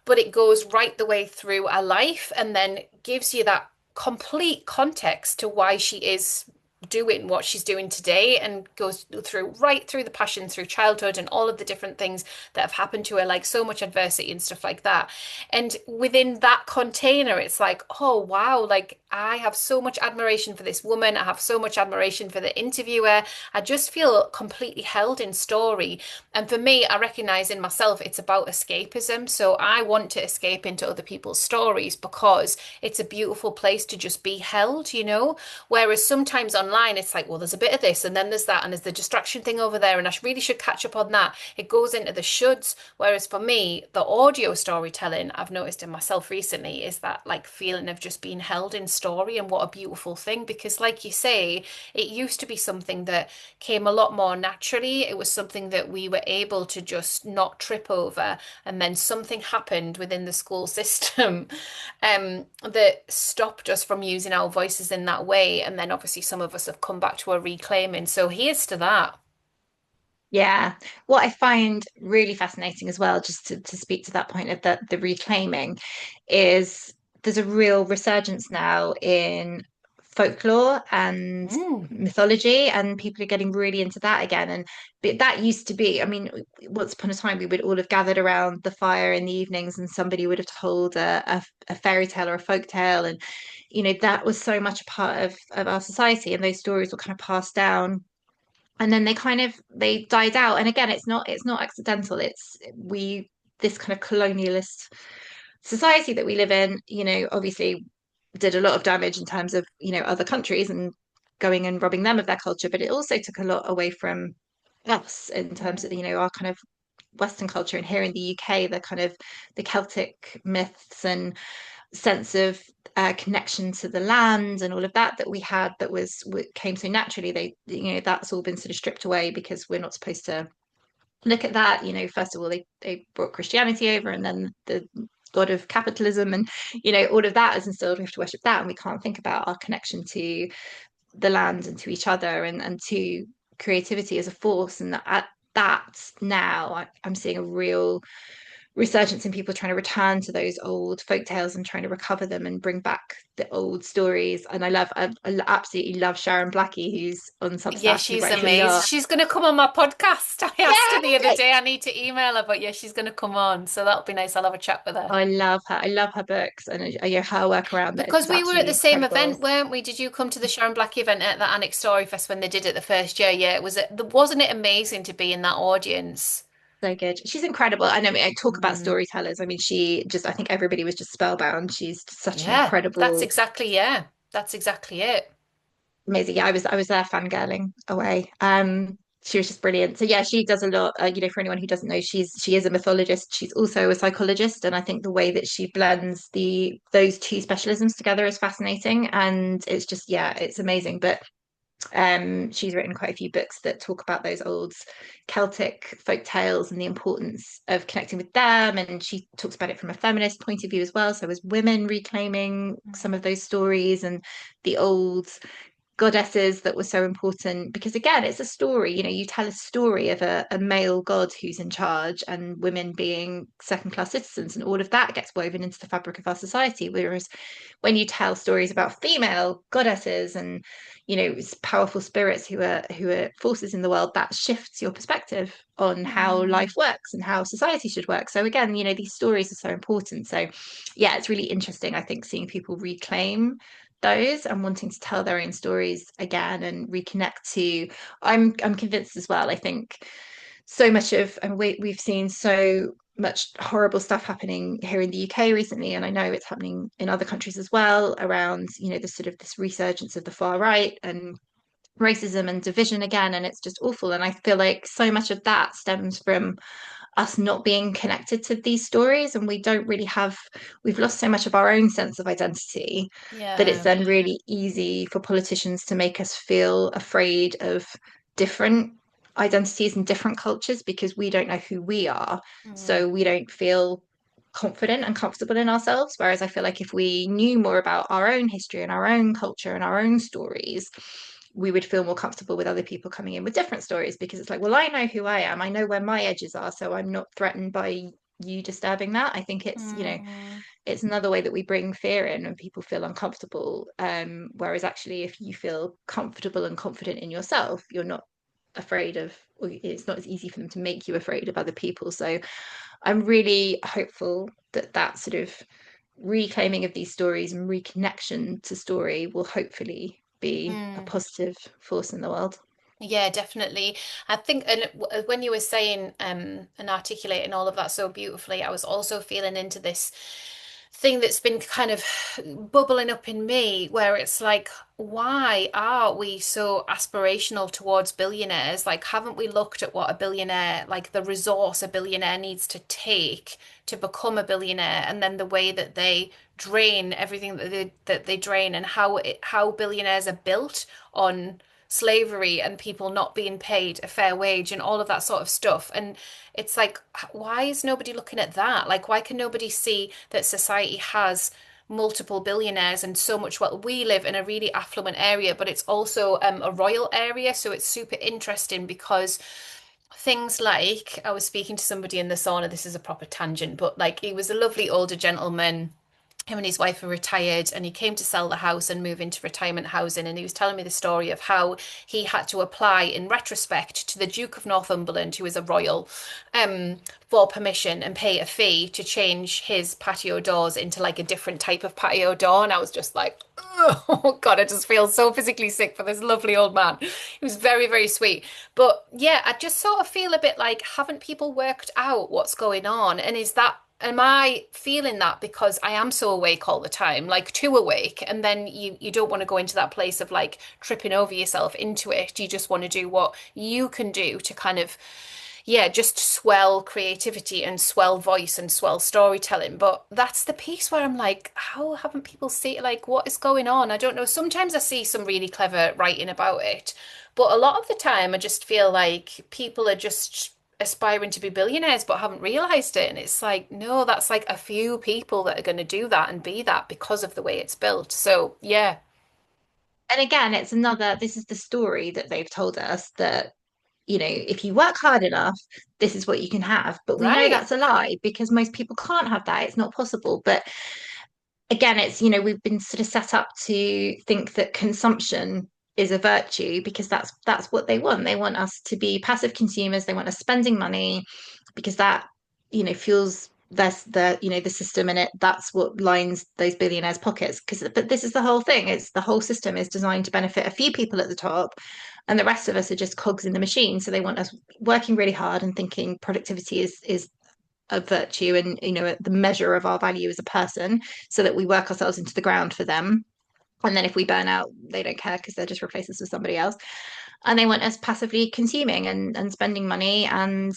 but it goes right the way through her life and then gives you that complete context to why she is doing what she's doing today, and goes through right through the passion through childhood and all of the different things that have happened to her, like so much adversity and stuff like that. And within that container, it's like, oh wow, like I have so much admiration for this woman. I have so much admiration for the interviewer. I just feel completely held in story. And for me, I recognize in myself it's about escapism. So I want to escape into other people's stories because it's a beautiful place to just be held, you know? Whereas sometimes online, it's like, well, there's a bit of this and then there's that, and there's the distraction thing over there, and I really should catch up on that. It goes into the shoulds. Whereas for me, the audio storytelling I've noticed in myself recently is that like feeling of just being held in story, and what a beautiful thing. Because, like you say, it used to be something that came a lot more naturally. It was something that we were able to just not trip over, and then something happened within the school system that stopped us from using our voices in that way. And then obviously some of us have come back to a reclaiming. So here's to that. Yeah. What I find really fascinating as well, just to speak to that point of the reclaiming, is there's a real resurgence now in folklore and Mm. mythology, and people are getting really into that again. And but that used to be, I mean, once upon a time, we would all have gathered around the fire in the evenings, and somebody would have told a fairy tale or a folk tale, and that was so much a part of our society, and those stories were kind of passed down. And then they died out. And again, it's not accidental. It's we this kind of colonialist society that we live in, obviously did a lot of damage in terms of, other countries and going and robbing them of their culture, but it also took a lot away from us in terms of, Mm. our kind of Western culture. And here in the UK, the kind of the Celtic myths and sense of connection to the land and all of that we had, that came so naturally, that's all been sort of stripped away because we're not supposed to look at that. First of all, they brought Christianity over, and then the god of capitalism, and all of that is instilled. We have to worship that, and we can't think about our connection to the land and to each other, and to creativity as a force. And at that now, I'm seeing a real resurgence in people trying to return to those old folk tales and trying to recover them and bring back the old stories. And I absolutely love Sharon Blackie, who's on Yeah, Substack, who she's writes really amazing. art. She's going to come on my podcast. I asked her the other Yay! day. I need to email her, but yeah, she's going to come on. So that'll be nice. I'll have a chat with her. I love her. I love her books, and her work around it Because is we were at absolutely the same incredible. event, weren't we? Did you come to the Sharon Blackie event at the Annex Story Fest when they did it the first year? Yeah, wasn't it amazing to be in that audience? So good. She's incredible. And I mean, I talk about Mm. storytellers. I mean, I think everybody was just spellbound. She's such an Yeah, that's incredible, exactly, yeah. That's exactly it. amazing. Yeah, I was there fangirling away. She was just brilliant. So yeah, she does a lot. For anyone who doesn't know, she is a mythologist. She's also a psychologist, and I think the way that she blends those two specialisms together is fascinating. And it's just, yeah, it's amazing. But she's written quite a few books that talk about those old Celtic folk tales and the importance of connecting with them. And she talks about it from a feminist point of view as well. So as women reclaiming some of those stories and the old goddesses that were so important, because again, it's a story. You tell a story of a male god who's in charge, and women being second class citizens, and all of that gets woven into the fabric of our society. Whereas when you tell stories about female goddesses and powerful spirits who are forces in the world, that shifts your perspective on how Mm. life works and how society should work. So again, these stories are so important. So yeah, it's really interesting, I think, seeing people reclaim those and wanting to tell their own stories again and reconnect to. I'm convinced as well. I think so much of, and we've seen so much horrible stuff happening here in the UK recently, and I know it's happening in other countries as well, around the sort of this resurgence of the far right and racism and division again, and it's just awful. And I feel like so much of that stems from us not being connected to these stories, and we've lost so much of our own sense of identity, that it's Yeah. then really easy for politicians to make us feel afraid of different identities and different cultures, because we don't know who we are, Mm. so we don't feel confident and comfortable in ourselves. Whereas I feel like if we knew more about our own history and our own culture and our own stories, we would feel more comfortable with other people coming in with different stories, because it's like, well, I know who I am, I know where my edges are, so I'm not threatened by you disturbing that. I think Mm. it's another way that we bring fear in when people feel uncomfortable. Whereas actually, if you feel comfortable and confident in yourself, you're not afraid of, or it's not as easy for them to make you afraid of other people. So I'm really hopeful that that sort of reclaiming of these stories and reconnection to story will hopefully be a Mm. positive force in the world. Yeah, definitely. I think, and when you were saying and articulating all of that so beautifully, I was also feeling into this thing that's been kind of bubbling up in me, where it's like, why are we so aspirational towards billionaires? Like, haven't we looked at what a billionaire, like the resource a billionaire needs to take to become a billionaire, and then the way that they drain everything that they drain, and how billionaires are built on slavery and people not being paid a fair wage and all of that sort of stuff. And it's like, why is nobody looking at that? Like, why can nobody see that society has multiple billionaires and so much wealth? We live in a really affluent area, but it's also a royal area, so it's super interesting because things like, I was speaking to somebody in the sauna, this is a proper tangent, but like he was a lovely older gentleman, him and his wife were retired, and he came to sell the house and move into retirement housing. And he was telling me the story of how he had to apply in retrospect to the Duke of Northumberland, who is a royal, for permission and pay a fee to change his patio doors into like a different type of patio door. And I was just like, oh God, I just feel so physically sick for this lovely old man. He was very, very sweet. But yeah, I just sort of feel a bit like, haven't people worked out what's going on? And is that, am I feeling that because I am so awake all the time, like too awake, and then you don't want to go into that place of like tripping over yourself into it. You just want to do what you can do to kind of, yeah, just swell creativity and swell voice and swell storytelling. But that's the piece where I'm like, how haven't people seen, like, what is going on? I don't know. Sometimes I see some really clever writing about it, but a lot of the time I just feel like people are just aspiring to be billionaires but haven't realized it. And it's like, no, that's like a few people that are going to do that and be that because of the way it's built. So, yeah. And again, it's another, this is the story that they've told us that, if you work hard enough, this is what you can have. But we know Right. that's a lie because most people can't have that. It's not possible. But again, it's, we've been sort of set up to think that consumption is a virtue because that's what they want. They want us to be passive consumers. They want us spending money because that, fuels the system, and that's what lines those billionaires' pockets. But this is the whole thing. It's the whole system is designed to benefit a few people at the top, and the rest of us are just cogs in the machine. So they want us working really hard and thinking productivity is a virtue, and the measure of our value as a person, so that we work ourselves into the ground for them. And then if we burn out, they don't care because they'll just replace us with somebody else. And they want us passively consuming and spending money, and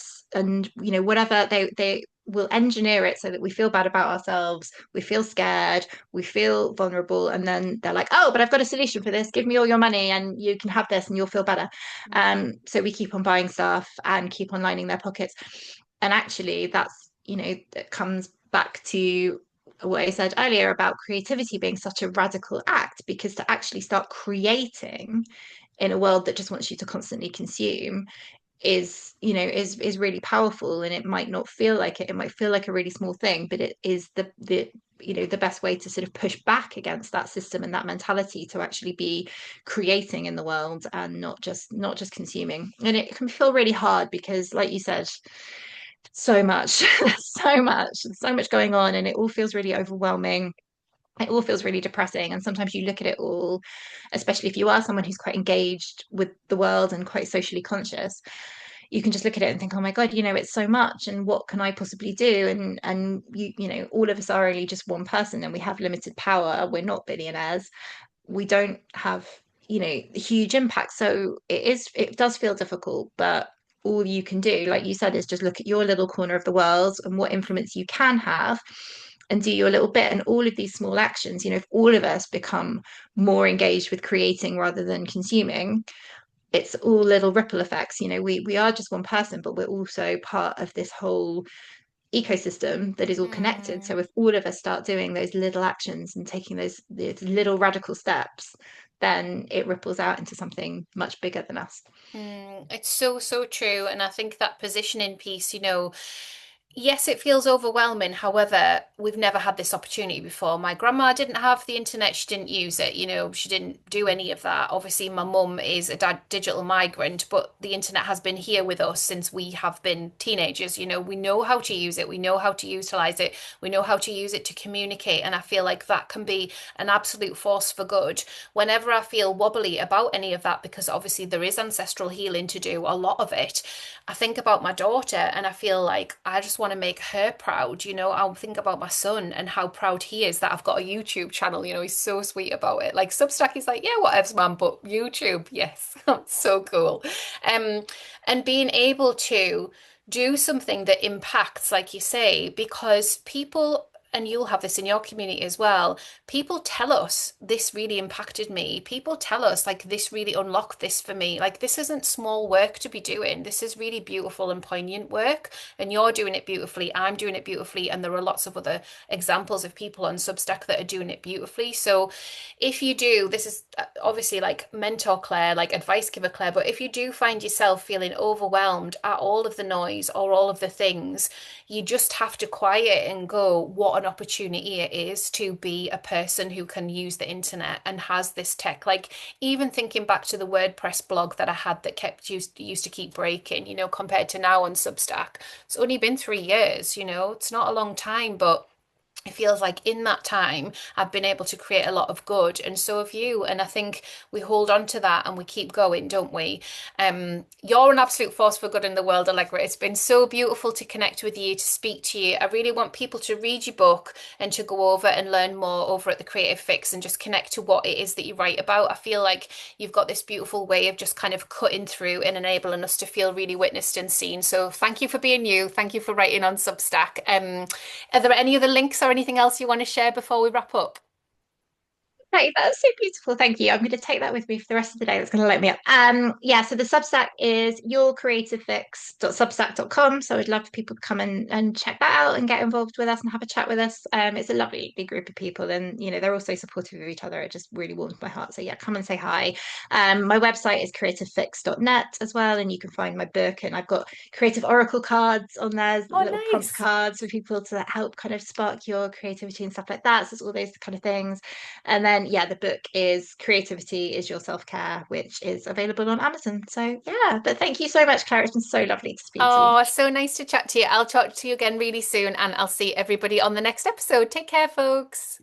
whatever they will engineer it so that we feel bad about ourselves, we feel scared, we feel vulnerable, and then they're like, oh, but I've got a solution for this, give me all your money and you can have this and you'll feel better. So we keep on buying stuff and keep on lining their pockets. And actually that's, that comes back to what I said earlier about creativity being such a radical act, because to actually start creating in a world that just wants you to constantly consume is really powerful. And it might not feel like it might feel like a really small thing, but it is the best way to sort of push back against that system and that mentality, to actually be creating in the world and not just consuming. And it can feel really hard because, like you said, so much so much going on, and it all feels really overwhelming. It all feels really depressing. And sometimes you look at it all, especially if you are someone who's quite engaged with the world and quite socially conscious, you can just look at it and think, oh my God, it's so much, and what can I possibly do? And all of us are only just one person, and we have limited power. We're not billionaires. We don't have, huge impact. So it does feel difficult, but all you can do, like you said, is just look at your little corner of the world and what influence you can have, and do your little bit. And all of these small actions, if all of us become more engaged with creating rather than consuming, it's all little ripple effects. We are just one person, but we're also part of this whole ecosystem that is all connected. Mm. So if all of us start doing those little actions and taking those little radical steps, then it ripples out into something much bigger than us. It's so, so true. And I think that positioning piece, yes, it feels overwhelming. However, we've never had this opportunity before. My grandma didn't have the internet. She didn't use it. She didn't do any of that. Obviously, my mum is a digital migrant, but the internet has been here with us since we have been teenagers. We know how to use it. We know how to utilize it. We know how to use it to communicate. And I feel like that can be an absolute force for good. Whenever I feel wobbly about any of that, because obviously there is ancestral healing to do, a lot of it, I think about my daughter and I feel like I just want to make her proud. I'll think about my son and how proud he is that I've got a YouTube channel. He's so sweet about it. Like Substack, he's like, yeah, whatever, man, but YouTube, yes, so cool. Um, and being able to do something that impacts, like you say, because people, and you'll have this in your community as well, people tell us this really impacted me. People tell us like this really unlocked this for me. Like this isn't small work to be doing. This is really beautiful and poignant work. And you're doing it beautifully. I'm doing it beautifully. And there are lots of other examples of people on Substack that are doing it beautifully. So if you do, this is obviously like mentor Claire, like advice giver Claire, but if you do find yourself feeling overwhelmed at all of the noise or all of the things, you just have to quiet and go, what an opportunity it is to be a person who can use the internet and has this tech. Like even thinking back to the WordPress blog that I had that kept used to keep breaking, compared to now on Substack. It's only been 3 years, it's not a long time, but it feels like in that time I've been able to create a lot of good, and so have you. And I think we hold on to that and we keep going, don't we? You're an absolute force for good in the world, Allegra. It's been so beautiful to connect with you, to speak to you. I really want people to read your book and to go over and learn more over at the Creative Fix and just connect to what it is that you write about. I feel like you've got this beautiful way of just kind of cutting through and enabling us to feel really witnessed and seen. So thank you for being you. Thank you for writing on Substack. Are there any other links or anything else you want to share before we wrap up? Right, that's so beautiful. Thank you. I'm going to take that with me for the rest of the day. That's going to light me up. Yeah, so the Substack is yourcreativefix.substack.com. So I'd love for people to come and check that out and get involved with us and have a chat with us. It's a lovely big group of people, and they're all so supportive of each other. It just really warms my heart. So yeah, come and say hi. My website is creativefix.net as well, and you can find my book. And I've got creative oracle cards on there, Oh, little prompt nice. cards for people to help kind of spark your creativity and stuff like that. So it's all those kind of things. And then, yeah, the book is Creativity is Your Self-Care, which is available on Amazon. So, yeah, but thank you so much, Claire. It's been so lovely to speak to you. Oh, so nice to chat to you. I'll talk to you again really soon, and I'll see everybody on the next episode. Take care, folks.